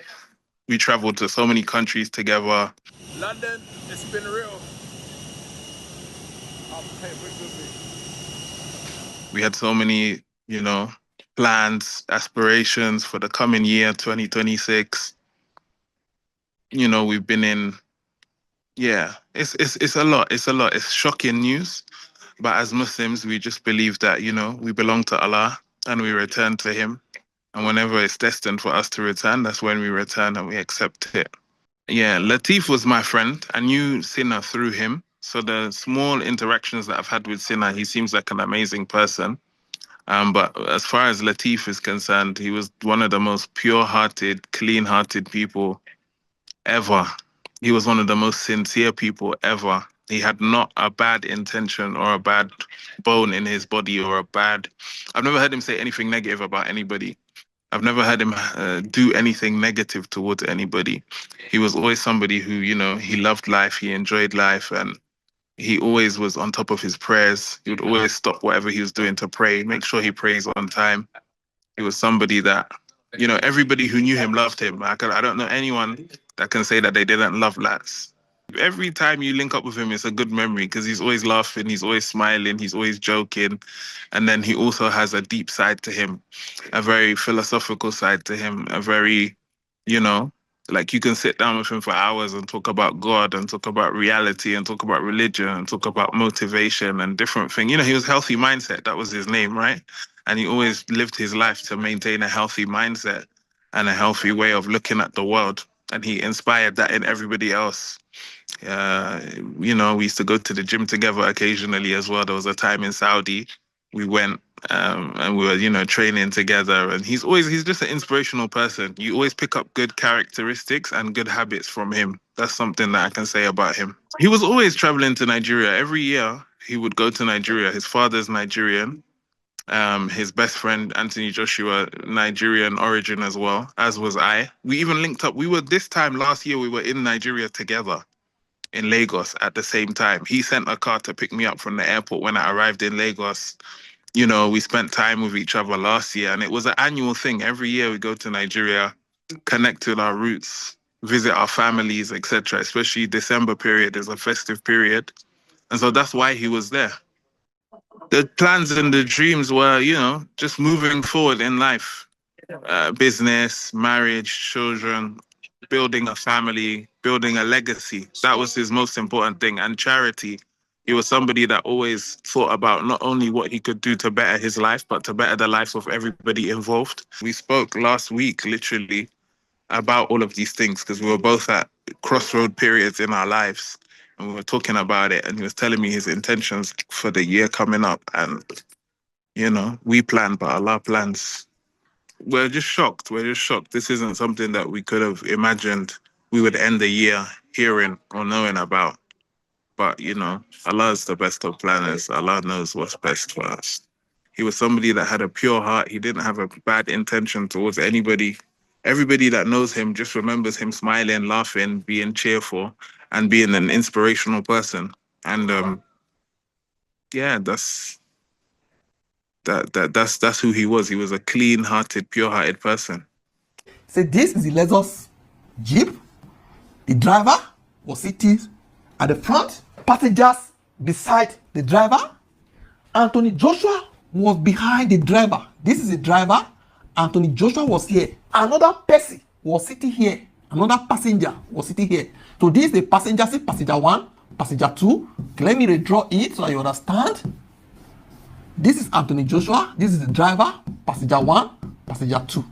We traveled to so many countries together. London, it's been real. We had so many, plans, aspirations for the coming year, 2026. We've been in, it's a lot. It's a lot. It's shocking news. But as Muslims, we just believe that, we belong to Allah and we return to Him. And whenever it's destined for us to return, that's when we return and we accept it. Yeah, Latif was my friend. I knew Sinna through him. So the small interactions that I've had with Sinna, he seems like an amazing person. But as far as Latif is concerned, he was one of the most pure-hearted, clean-hearted people ever. He was one of the most sincere people ever. He had not a bad intention or a bad bone in his body or I've never heard him say anything negative about anybody. I've never heard him do anything negative towards anybody. He was always somebody who, he loved life, he enjoyed life, and he always was on top of his prayers. He would always stop whatever he was doing to pray, make sure he prays on time. He was somebody that, everybody who knew him loved him. I don't know anyone that can say that they didn't love Lats. Every time you link up with him, it's a good memory because he's always laughing, he's always smiling, he's always joking. And then he also has a deep side to him, a very philosophical side to him, a very, like you can sit down with him for hours and talk about God and talk about reality and talk about religion and talk about motivation and different things. He was Healthy Mindset. That was his name, right? And he always lived his life to maintain a healthy mindset and a healthy way of looking at the world. And he inspired that in everybody else. We used to go to the gym together occasionally as well. There was a time in Saudi we went and we were, training together. And he's just an inspirational person. You always pick up good characteristics and good habits from him. That's something that I can say about him. He was always traveling to Nigeria. Every year he would go to Nigeria. His father's Nigerian. His best friend, Anthony Joshua, Nigerian origin as well, as was I. We even linked up. This time last year, we were in Nigeria together in Lagos at the same time. He sent a car to pick me up from the airport when I arrived in Lagos. We spent time with each other last year, and it was an annual thing. Every year we go to Nigeria, connect with our roots, visit our families, etc. Especially December period is a festive period. And so that's why he was there. The plans and the dreams were, just moving forward in life. Business, marriage, children, building a family, building a legacy. That was his most important thing. And charity. He was somebody that always thought about not only what he could do to better his life, but to better the life of everybody involved. We spoke last week, literally, about all of these things because we were both at crossroad periods in our lives. And we were talking about it, and he was telling me his intentions for the year coming up. And, we plan, but Allah plans. We're just shocked. We're just shocked. This isn't something that we could have imagined we would end the year hearing or knowing about. But, Allah is the best of planners. Allah knows what's best for us. He was somebody that had a pure heart. He didn't have a bad intention towards anybody. Everybody that knows him just remembers him smiling, laughing, being cheerful, and being an inspirational person. And yeah, that's who he was. He was a clean-hearted, pure-hearted person. So this is the Lexus Jeep. The driver was sitting at the front, passengers beside the driver. Anthony Joshua was behind the driver. This is the driver. Anthony Joshua was here. Another person was sitting here. Another passenger was sitting here. So this is the passenger seat, passenger 1, passenger 2. Okay, let me redraw it so you understand. This is Anthony Joshua. This is the driver, passenger 1, passenger 2.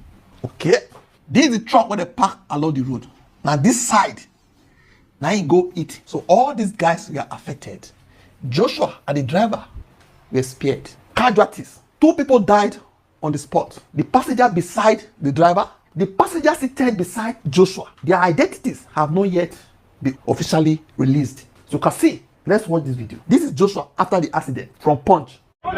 Okay. This is the truck where they park along the road. Now this side, now you go eat. So all these guys were affected. Joshua and the driver were spared. Casualties. 2 people died on the spot. The passenger beside the driver, the passenger seated beside Joshua. Their identities have not yet been officially released. So you can see, let's watch this video. This is Joshua after the accident from Punch. A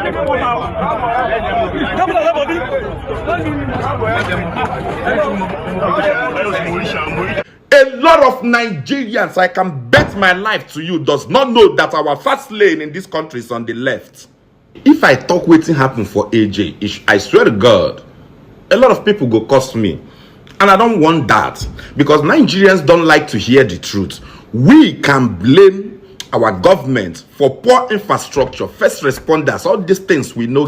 lot of Nigerians, I can bet my life to you, does not know that our first lane in this country is on the left. If I talk wetin happen for AJ, I swear to God, a lot of people go cost me. And I don't want that, because Nigerians don't like to hear the truth. We can blame our government for poor infrastructure, first responders, all these things we no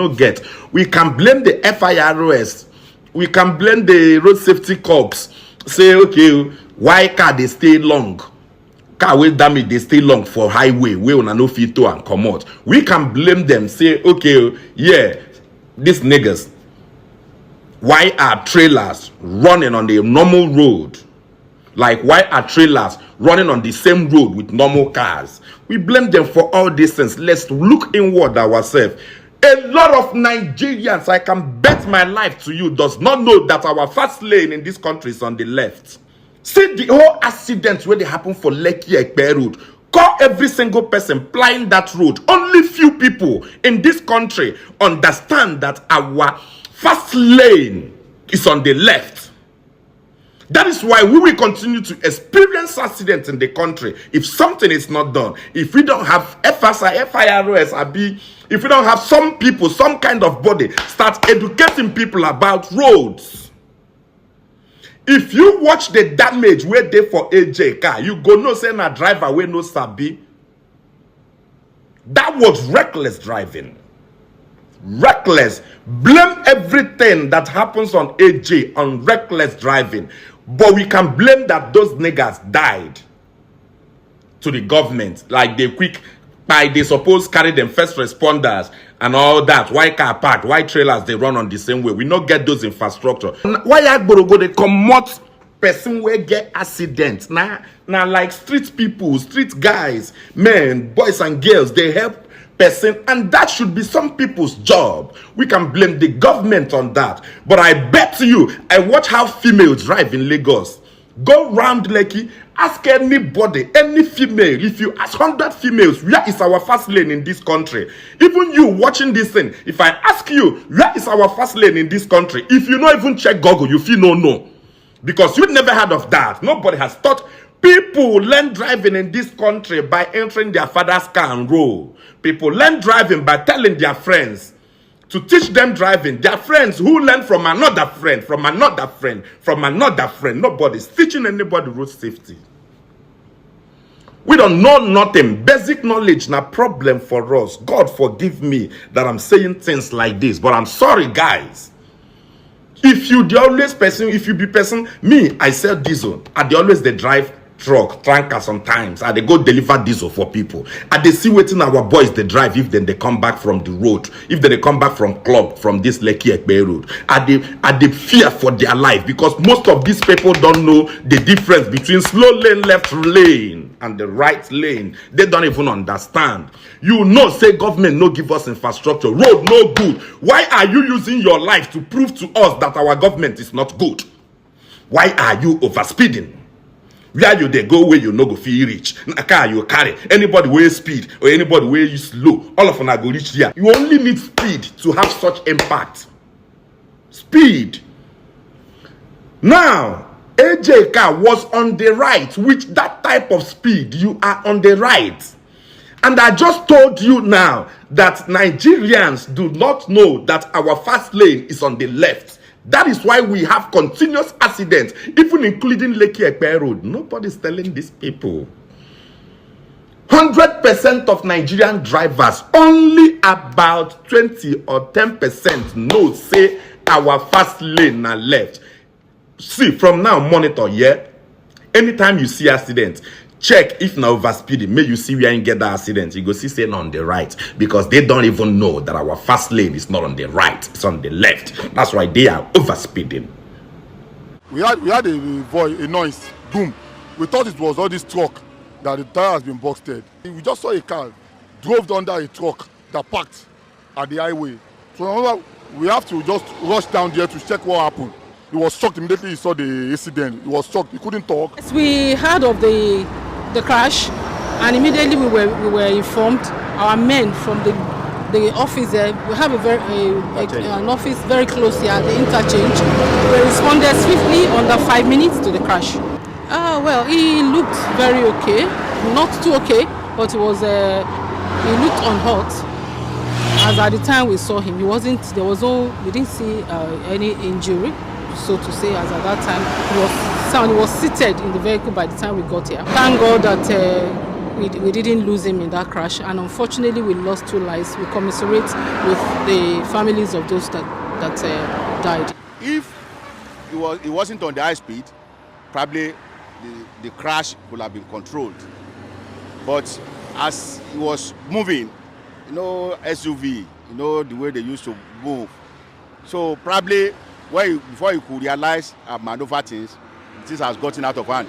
get. We can blame the FIRS. We can blame the road safety corps. Say, okay, why car they stay long? Car wey damage they stay long for highway wey una no fit to and comot. We can blame them. Say, okay, yeah, these niggas. Why are trailers running on the normal road? Like, why are trailers running on the same road with normal cars? We blame them for all these things. Let's look inward ourselves. A lot of Nigerians, I can bet my life to you, does not know that our first lane in this country is on the left. See the whole accidents where they happen for Lekki Ekpe Road. Call every single person plying that road. Only few people in this country understand that our first lane is on the left. That is why we will continue to experience accidents in the country if something is not done. If we don't have FIRS, if we don't have some people, some kind of body, start educating people about roads. If you watch the damage where they for AJ car, you go no say na driver wey no sabi. That was reckless driving. Reckless. Blame everything that happens on AJ on reckless driving. But we can blame that those niggas died to the government. Like they suppose carry them first responders and all that. Why car park? Why trailers they run on the same way? We not get those infrastructure. Why Agboro go they comot person where get accidents? Now like street people, street guys, men, boys and girls, they help person, and that should be some people's job. We can blame the government on that. But I bet you, I watch how females drive in Lagos. Go round Lekki, ask anybody, any female, if you ask 100 females, where is our first lane in this country? Even you watching this thing, if I ask you, where is our first lane in this country? If you not even check Google, you feel no. Because you've never heard of that. Nobody has taught. People learn driving in this country by entering their father's car and roll. People learn driving by telling their friends to teach them driving. Their friends who learn from another friend, from another friend, from another friend. Nobody's teaching anybody road safety. We don't know nothing. Basic knowledge na problem for us. God forgive me that I'm saying things like this, but I'm sorry, guys. If you the always person, if you be person, me, I sell diesel. I the always they drive truck, tanker sometimes. And they go deliver diesel for people. And they see waiting our boys they drive if then they come back from the road. If they come back from club, from this Lekki Ekpe Road. And they fear for their life because most of these people don't know the difference between slow lane, left lane and the right lane. They don't even understand. You know, say government no give us infrastructure. Road no good. Why are you using your life to prove to us that our government is not good? Why are you overspeeding? Where you they go where you no go feel reach. Na car you carry. Anybody way speed or anybody way you slow, all of them go reach there. You only need speed to have such impact. Speed. Now, AJ car was on the right. With that type of speed, you are on the right. And I just told you now that Nigerians do not know that our fast lane is on the left. That is why we have continuous accidents, even including Lekki Ekpe Road. Nobody's telling these people. 100% of Nigerian drivers, only about 20 or 10% know say our fast lane na left. See, from now, monitor, yeah? Anytime you see accident, check if na overspeeding. May you see where you get that accident. You go see say on the right. Because they don't even know that our fast lane is not on the right. It's on the left. That's why they are overspeeding. We had a noise. Boom. We thought it was all this truck that the tire has been busted. We just saw a car drove under a truck that parked at the highway. So we have to just rush down there to check what happened. He was shocked immediately he saw the incident. He was shocked. He couldn't talk. Yes, we heard of the crash, and immediately we were informed. Our men from the office there, we have an office very close here at the interchange. We responded swiftly under 5 minutes to the crash. Well, he looked very okay, not too okay, but he looked unhurt. As at the time we saw him, we didn't see any injury, so to say. As at that time, he was seated in the vehicle by the time we got here. Thank God that we didn't lose him in that crash, and unfortunately we lost 2 lives. We commiserate with the families of those that died. If it wasn't on the high speed, probably the crash would have been controlled. But as he was moving, SUV, the way they used to move. So probably before you could realize and maneuver things, this has gotten out of hand.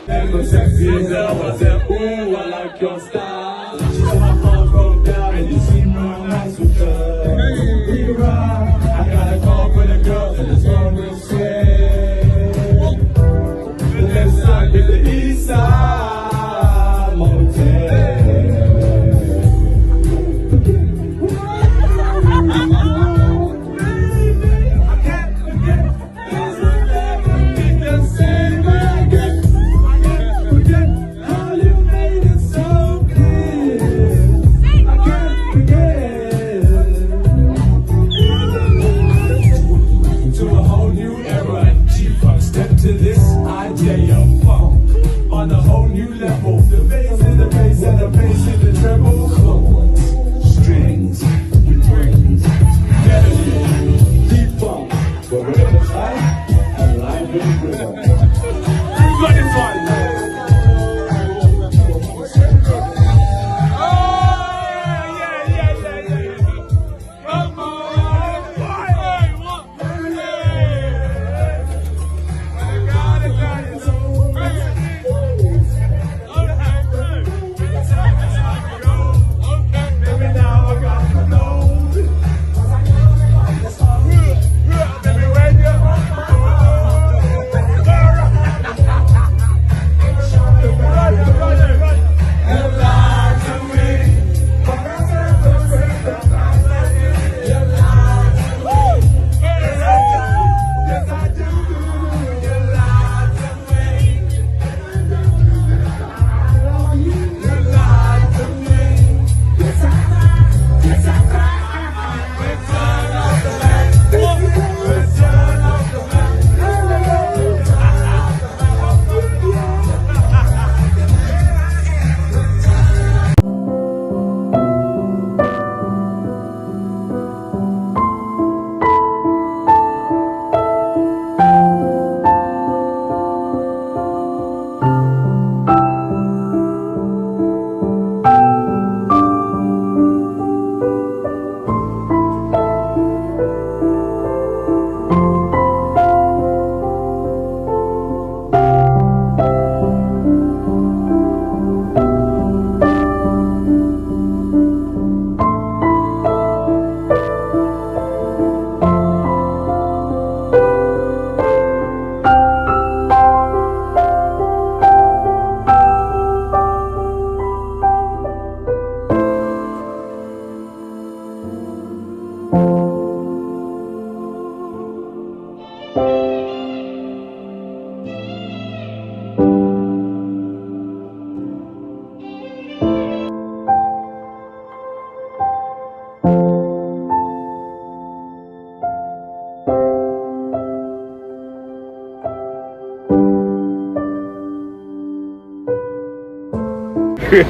Nigeria.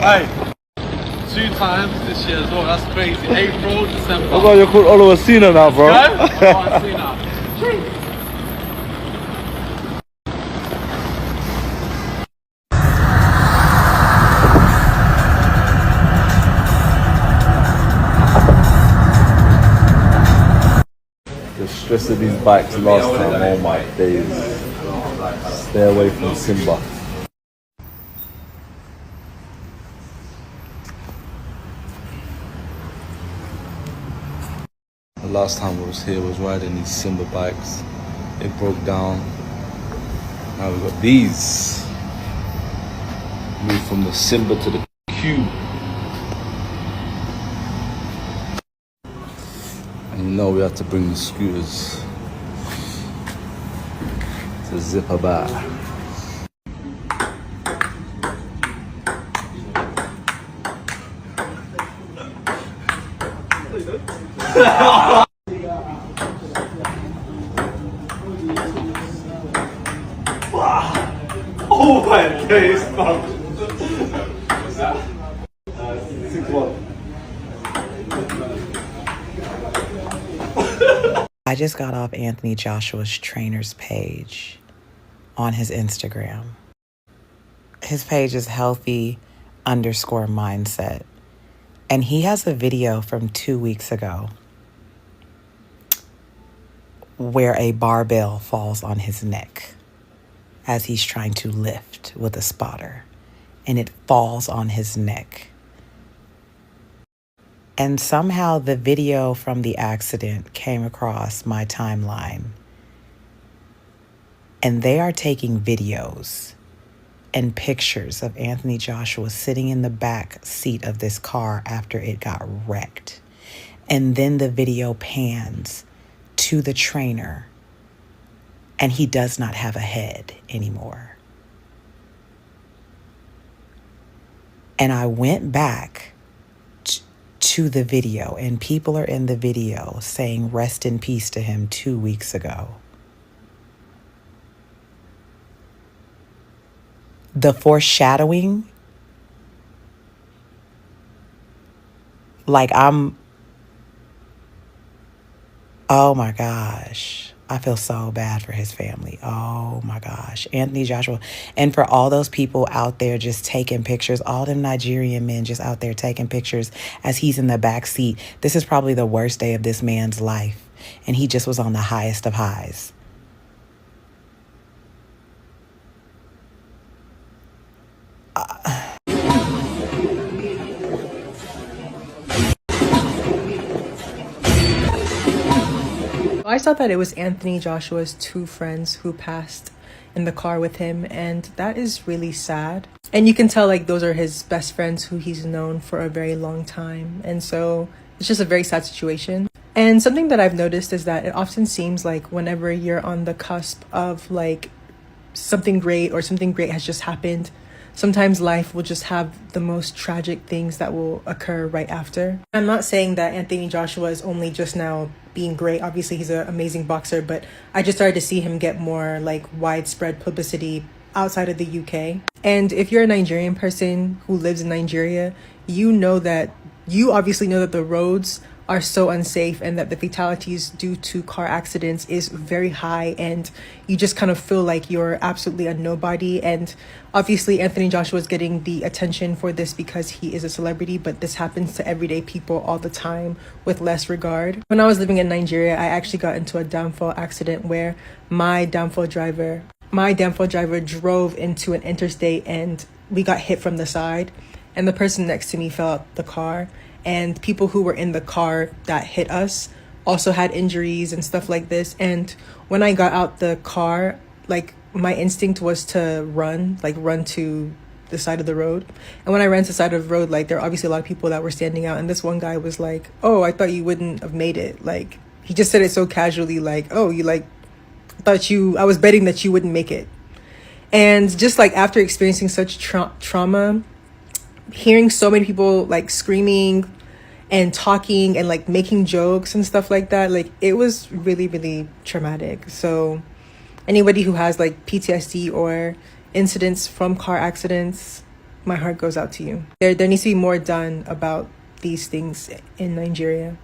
Hey, 2 times this year as well. That's crazy. April, December. Oh god, you're called Oluwasina now, bro. The stress of these bikes last time, oh my days. Stay away from Simba. The last time I was here was riding these Simba bikes. They broke down. Now we've got these. Moved from the Simba to the Cube. And you know we had to bring the scooters to Zipper Bar. Oh my days, man. I just got off Anthony Joshua's trainer's page on his Instagram. His page is healthy_mindset. And he has a video from 2 weeks ago where a barbell falls on his neck as he's trying to lift with a spotter, and it falls on his neck. And somehow the video from the accident came across my timeline. And they are taking videos and pictures of Anthony Joshua sitting in the back seat of this car after it got wrecked. And then the video pans to the trainer, and he does not have a head anymore. And I went back to the video, and people are in the video saying rest in peace to him 2 weeks ago. The foreshadowing, oh my gosh. I feel so bad for his family. Oh my gosh. Anthony Joshua. And for all those people out there just taking pictures, all them Nigerian men just out there taking pictures as he's in the back seat. This is probably the worst day of this man's life. And he just was on the highest of highs. I saw that it was Anthony Joshua's 2 friends who passed in the car with him, and that is really sad. And you can tell like those are his best friends who he's known for a very long time, and so it's just a very sad situation. And something that I've noticed is that it often seems like whenever you're on the cusp of like something great or something great has just happened, sometimes life will just have the most tragic things that will occur right after. I'm not saying that Anthony Joshua is only just now being great. Obviously, he's an amazing boxer, but I just started to see him get more like widespread publicity outside of the UK. And if you're a Nigerian person who lives in Nigeria, you obviously know that the roads are so unsafe and that the fatalities due to car accidents is very high, and you just kind of feel like you're absolutely a nobody. And obviously Anthony Joshua is getting the attention for this because he is a celebrity, but this happens to everyday people all the time with less regard. When I was living in Nigeria, I actually got into a downfall accident where my downfall driver drove into an interstate, and we got hit from the side, and the person next to me fell out the car. And people who were in the car that hit us also had injuries and stuff like this. And when I got out the car, like my instinct was to run to the side of the road. And when I ran to the side of the road, like there were obviously a lot of people that were standing out. And this one guy was like, "Oh, I thought you wouldn't have made it." Like he just said it so casually, like, "Oh, I was betting that you wouldn't make it." And just like after experiencing such trauma, hearing so many people like screaming and talking and like making jokes and stuff like that, like it was really, really traumatic. So anybody who has like PTSD or incidents from car accidents, my heart goes out to you. There needs to be more done about these things in Nigeria.